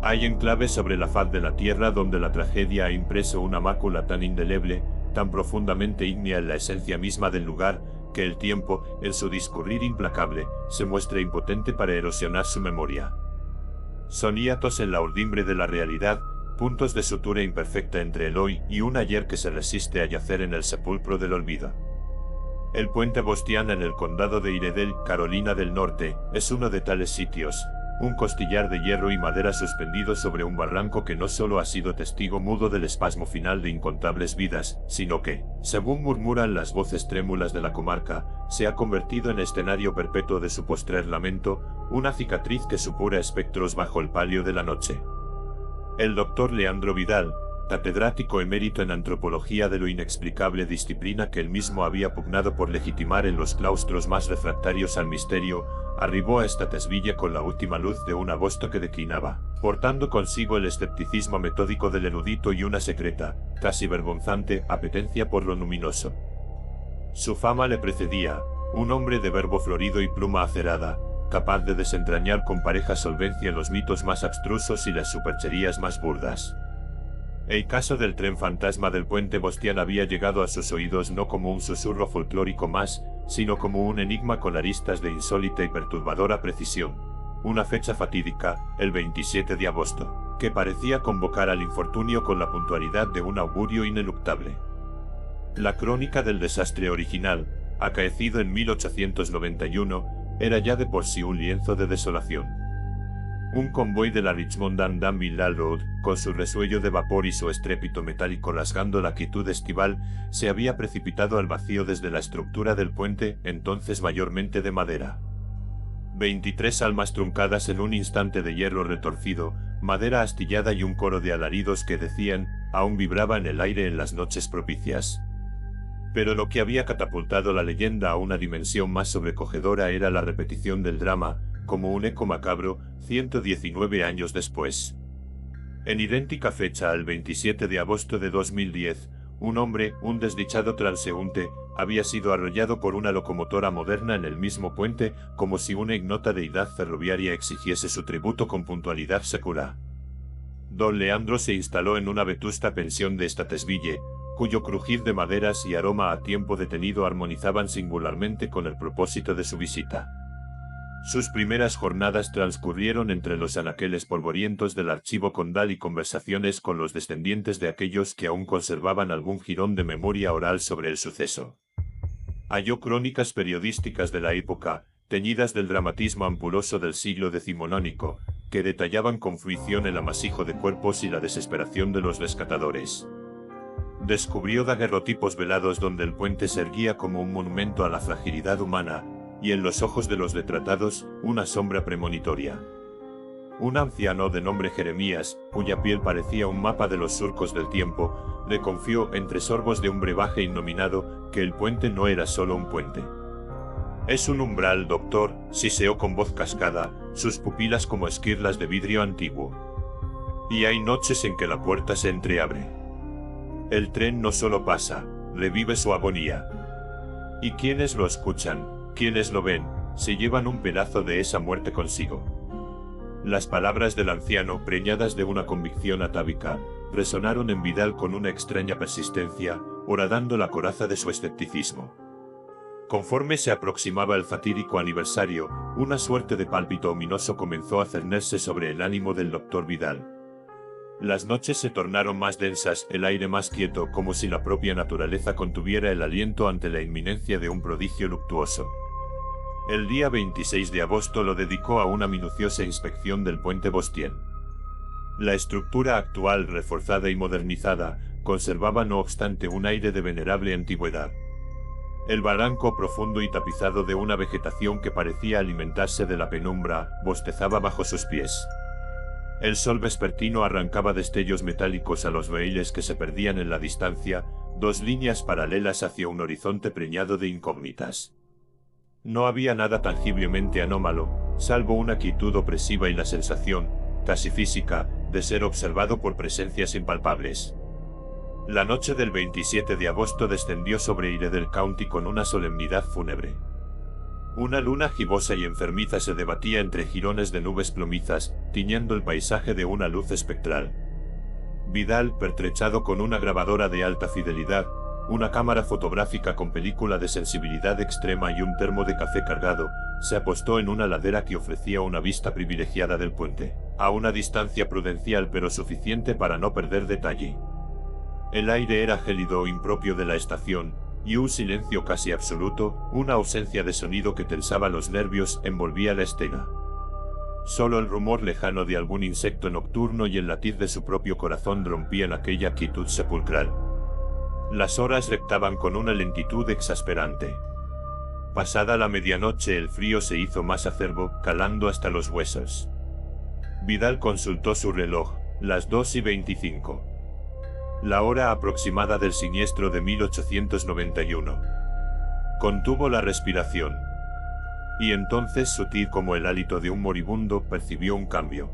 Hay enclaves sobre la faz de la tierra donde la tragedia ha impreso una mácula tan indeleble, tan profundamente ígnea en la esencia misma del lugar, que el tiempo, en su discurrir implacable, se muestra impotente para erosionar su memoria. Son hiatos en la urdimbre de la realidad, puntos de sutura imperfecta entre el hoy y un ayer que se resiste a yacer en el sepulcro del olvido. El puente Bostian en el condado de Iredell, Carolina del Norte, es uno de tales sitios, un costillar de hierro y madera suspendido sobre un barranco que no solo ha sido testigo mudo del espasmo final de incontables vidas, sino que, según murmuran las voces trémulas de la comarca, se ha convertido en escenario perpetuo de su postrer lamento, una cicatriz que supura espectros bajo el palio de la noche. El doctor Leandro Vidal, catedrático emérito en antropología de lo inexplicable, disciplina que él mismo había pugnado por legitimar en los claustros más refractarios al misterio, arribó a Statesville con la última luz de un agosto que declinaba, portando consigo el escepticismo metódico del erudito y una secreta, casi vergonzante, apetencia por lo luminoso. Su fama le precedía, un hombre de verbo florido y pluma acerada, capaz de desentrañar con pareja solvencia los mitos más abstrusos y las supercherías más burdas. El caso del tren fantasma del puente Bostian había llegado a sus oídos no como un susurro folclórico más, sino como un enigma con aristas de insólita y perturbadora precisión. Una fecha fatídica, el 27 de agosto, que parecía convocar al infortunio con la puntualidad de un augurio ineluctable. La crónica del desastre original, acaecido en 1891, era ya de por sí un lienzo de desolación. Un convoy de la Richmond and Danville Railroad, con su resuello de vapor y su estrépito metálico rasgando la quietud estival, se había precipitado al vacío desde la estructura del puente, entonces mayormente de madera. 23 almas truncadas en un instante de hierro retorcido, madera astillada y un coro de alaridos que decían, aún vibraba en el aire en las noches propicias. Pero lo que había catapultado la leyenda a una dimensión más sobrecogedora era la repetición del drama, como un eco macabro, 119 años después. En idéntica fecha, el 27 de agosto de 2010, un hombre, un desdichado transeúnte, había sido arrollado por una locomotora moderna en el mismo puente, como si una ignota deidad ferroviaria exigiese su tributo con puntualidad secular. Don Leandro se instaló en una vetusta pensión de Statesville, cuyo crujir de maderas y aroma a tiempo detenido armonizaban singularmente con el propósito de su visita. Sus primeras jornadas transcurrieron entre los anaqueles polvorientos del archivo condal y conversaciones con los descendientes de aquellos que aún conservaban algún jirón de memoria oral sobre el suceso. Halló crónicas periodísticas de la época, teñidas del dramatismo ampuloso del siglo decimonónico, que detallaban con fruición el amasijo de cuerpos y la desesperación de los rescatadores. Descubrió daguerrotipos velados donde el puente se erguía como un monumento a la fragilidad humana, y en los ojos de los retratados, una sombra premonitoria. Un anciano de nombre Jeremías, cuya piel parecía un mapa de los surcos del tiempo, le confió, entre sorbos de un brebaje innominado, que el puente no era solo un puente. «Es un umbral, doctor», siseó con voz cascada, sus pupilas como esquirlas de vidrio antiguo. «Y hay noches en que la puerta se entreabre. El tren no solo pasa, revive su agonía. Y quienes lo escuchan, quienes lo ven, se llevan un pedazo de esa muerte consigo». Las palabras del anciano, preñadas de una convicción atávica, resonaron en Vidal con una extraña persistencia, horadando la coraza de su escepticismo. Conforme se aproximaba el fatídico aniversario, una suerte de pálpito ominoso comenzó a cernerse sobre el ánimo del doctor Vidal. Las noches se tornaron más densas, el aire más quieto, como si la propia naturaleza contuviera el aliento ante la inminencia de un prodigio luctuoso. El día 26 de agosto lo dedicó a una minuciosa inspección del puente Bostian. La estructura actual, reforzada y modernizada, conservaba no obstante un aire de venerable antigüedad. El barranco profundo y tapizado de una vegetación que parecía alimentarse de la penumbra, bostezaba bajo sus pies. El sol vespertino arrancaba destellos metálicos a los raíles que se perdían en la distancia, dos líneas paralelas hacia un horizonte preñado de incógnitas. No había nada tangiblemente anómalo, salvo una quietud opresiva y la sensación, casi física, de ser observado por presencias impalpables. La noche del 27 de agosto descendió sobre Iredell County con una solemnidad fúnebre. Una luna gibosa y enfermiza se debatía entre jirones de nubes plomizas, tiñendo el paisaje de una luz espectral. Vidal, pertrechado con una grabadora de alta fidelidad, una cámara fotográfica con película de sensibilidad extrema y un termo de café cargado, se apostó en una ladera que ofrecía una vista privilegiada del puente, a una distancia prudencial pero suficiente para no perder detalle. El aire era gélido impropio de la estación, y un silencio casi absoluto, una ausencia de sonido que tensaba los nervios, envolvía la escena. Solo el rumor lejano de algún insecto nocturno y el latir de su propio corazón rompían aquella quietud sepulcral. Las horas rectaban con una lentitud exasperante. Pasada la medianoche el frío se hizo más acerbo, calando hasta los huesos. Vidal consultó su reloj, las 2:25. La hora aproximada del siniestro de 1891. Contuvo la respiración. Y entonces, sutil como el hálito de un moribundo, percibió un cambio.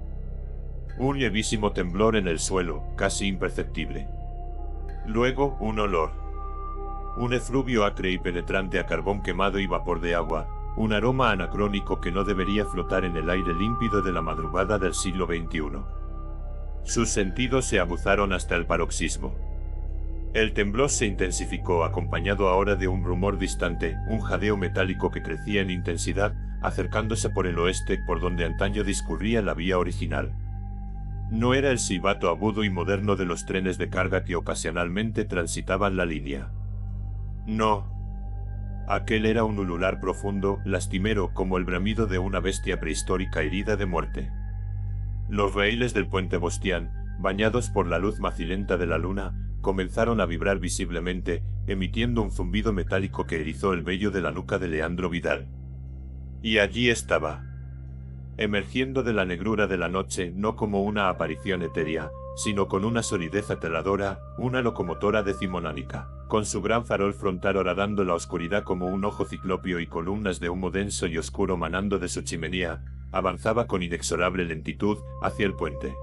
Un levísimo temblor en el suelo, casi imperceptible. Luego, un olor. Un efluvio acre y penetrante a carbón quemado y vapor de agua, un aroma anacrónico que no debería flotar en el aire límpido de la madrugada del siglo XXI. Sus sentidos se aguzaron hasta el paroxismo. El temblor se intensificó, acompañado ahora de un rumor distante, un jadeo metálico que crecía en intensidad, acercándose por el oeste por donde antaño discurría la vía original. No era el silbato agudo y moderno de los trenes de carga que ocasionalmente transitaban la línea. No. Aquel era un ulular profundo, lastimero, como el bramido de una bestia prehistórica herida de muerte. Los raíles del puente Bostián, bañados por la luz macilenta de la luna, comenzaron a vibrar visiblemente, emitiendo un zumbido metálico que erizó el vello de la nuca de Leandro Vidal. Y allí estaba, emergiendo de la negrura de la noche, no como una aparición etérea, sino con una solidez aterradora, una locomotora decimonónica, con su gran farol frontal horadando la oscuridad como un ojo ciclópeo y columnas de humo denso y oscuro manando de su chimenea, avanzaba con inexorable lentitud hacia el puente.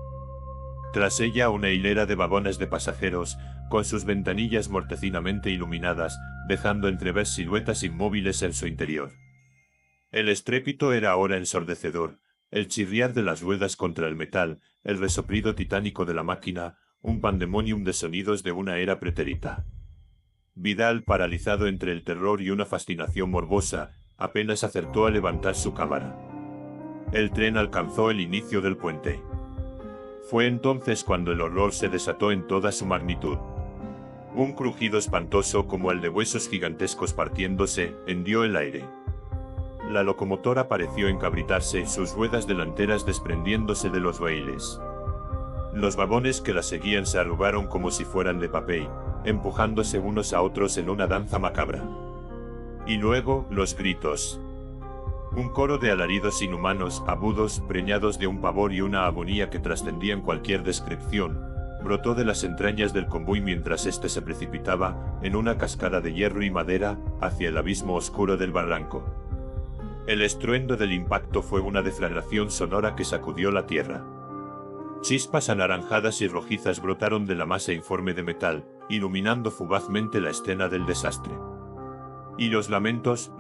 Tras ella una hilera de vagones de pasajeros, con sus ventanillas mortecinamente iluminadas, dejando entrever siluetas inmóviles en su interior. El estrépito era ahora ensordecedor, el chirriar de las ruedas contra el metal, el resoplido titánico de la máquina, un pandemonium de sonidos de una era pretérita. Vidal, paralizado entre el terror y una fascinación morbosa, apenas acertó a levantar su cámara. El tren alcanzó el inicio del puente. Fue entonces cuando el horror se desató en toda su magnitud. Un crujido espantoso como el de huesos gigantescos partiéndose, hendió el aire. La locomotora pareció encabritarse, sus ruedas delanteras desprendiéndose de los raíles. Los vagones que la seguían se arrugaron como si fueran de papel, empujándose unos a otros en una danza macabra. Y luego, los gritos. Un coro de alaridos inhumanos, agudos, preñados de un pavor y una agonía que trascendían cualquier descripción, brotó de las entrañas del convoy mientras éste se precipitaba, en una cascada de hierro y madera, hacia el abismo oscuro del barranco. El estruendo del impacto fue una deflagración sonora que sacudió la tierra. Chispas anaranjadas y rojizas brotaron de la masa informe de metal, iluminando fugazmente la escena del desastre. Y los lamentos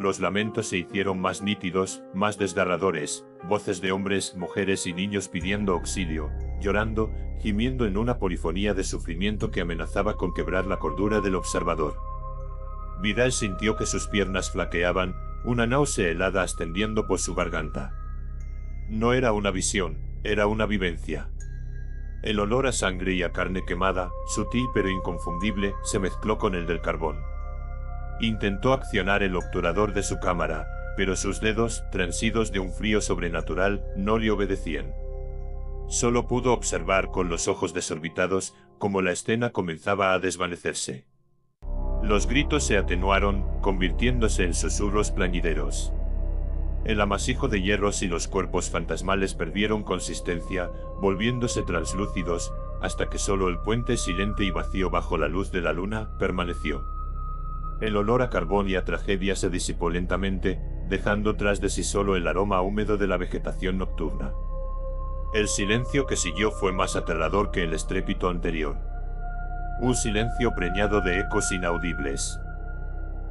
se hicieron más nítidos, más desgarradores, voces de hombres, mujeres y niños pidiendo auxilio, llorando, gimiendo en una polifonía de sufrimiento que amenazaba con quebrar la cordura del observador. Vidal sintió que sus piernas flaqueaban, una náusea helada ascendiendo por su garganta. No era una visión, era una vivencia. El olor a sangre y a carne quemada, sutil pero inconfundible, se mezcló con el del carbón. Intentó accionar el obturador de su cámara, pero sus dedos, transidos de un frío sobrenatural, no le obedecían. Solo pudo observar con los ojos desorbitados cómo la escena comenzaba a desvanecerse. Los gritos se atenuaron, convirtiéndose en susurros plañideros. El amasijo de hierros y los cuerpos fantasmales perdieron consistencia, volviéndose translúcidos, hasta que solo el puente silente y vacío bajo la luz de la luna permaneció. El olor a carbón y a tragedia se disipó lentamente, dejando tras de sí solo el aroma húmedo de la vegetación nocturna. El silencio que siguió fue más aterrador que el estrépito anterior. Un silencio preñado de ecos inaudibles.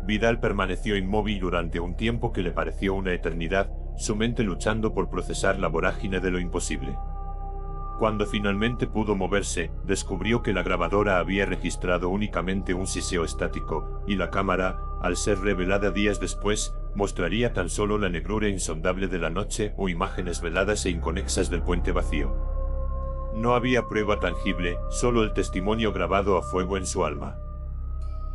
Vidal permaneció inmóvil durante un tiempo que le pareció una eternidad, su mente luchando por procesar la vorágine de lo imposible. Cuando finalmente pudo moverse, descubrió que la grabadora había registrado únicamente un siseo estático, y la cámara, al ser revelada días después, mostraría tan solo la negrura insondable de la noche o imágenes veladas e inconexas del puente vacío. No había prueba tangible, solo el testimonio grabado a fuego en su alma.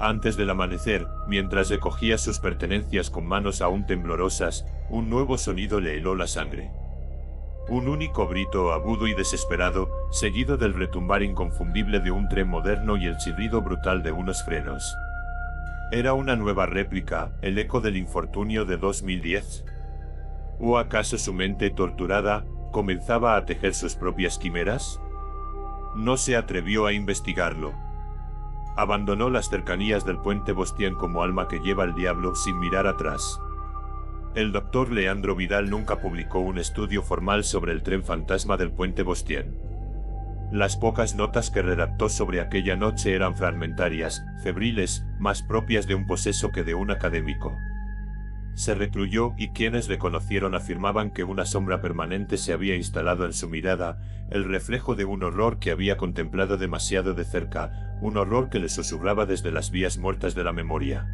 Antes del amanecer, mientras recogía sus pertenencias con manos aún temblorosas, un nuevo sonido le heló la sangre. Un único grito agudo y desesperado, seguido del retumbar inconfundible de un tren moderno y el chirrido brutal de unos frenos. ¿Era una nueva réplica, el eco del infortunio de 2010? ¿O acaso su mente torturada comenzaba a tejer sus propias quimeras? No se atrevió a investigarlo. Abandonó las cercanías del puente Bostien como alma que lleva el diablo sin mirar atrás. El doctor Leandro Vidal nunca publicó un estudio formal sobre el tren fantasma del puente Bostien. Las pocas notas que redactó sobre aquella noche eran fragmentarias, febriles, más propias de un poseso que de un académico. Se recluyó y quienes le conocieron afirmaban que una sombra permanente se había instalado en su mirada, el reflejo de un horror que había contemplado demasiado de cerca, un horror que le susurraba desde las vías muertas de la memoria.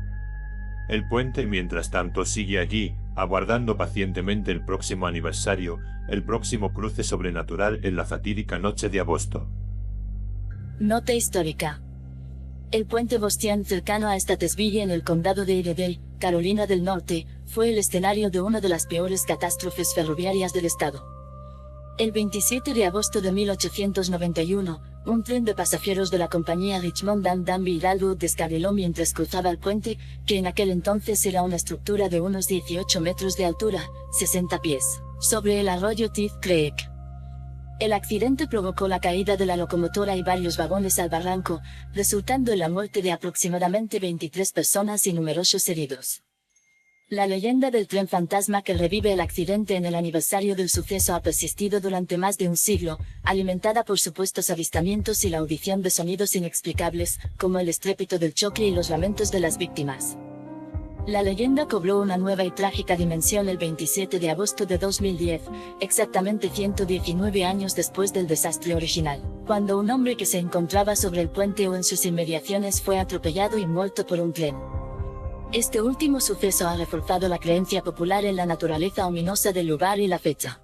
El puente, mientras tanto, sigue allí, aguardando pacientemente el próximo aniversario, el próximo cruce sobrenatural en la fatídica noche de agosto. Nota histórica. El puente Bostien cercano a Statesville en el condado de Iredell, Carolina del Norte, fue el escenario de una de las peores catástrofes ferroviarias del estado. El 27 de agosto de 1891, un tren de pasajeros de la compañía Richmond and Danby Railroad descarriló mientras cruzaba el puente, que en aquel entonces era una estructura de unos 18 metros de altura, 60 pies, sobre el arroyo Teeth Creek. El accidente provocó la caída de la locomotora y varios vagones al barranco, resultando en la muerte de aproximadamente 23 personas y numerosos heridos. La leyenda del tren fantasma que revive el accidente en el aniversario del suceso ha persistido durante más de un siglo, alimentada por supuestos avistamientos y la audición de sonidos inexplicables, como el estrépito del choque y los lamentos de las víctimas. La leyenda cobró una nueva y trágica dimensión el 27 de agosto de 2010, exactamente 119 años después del desastre original, cuando un hombre que se encontraba sobre el puente o en sus inmediaciones fue atropellado y muerto por un tren. Este último suceso ha reforzado la creencia popular en la naturaleza ominosa del lugar y la fecha.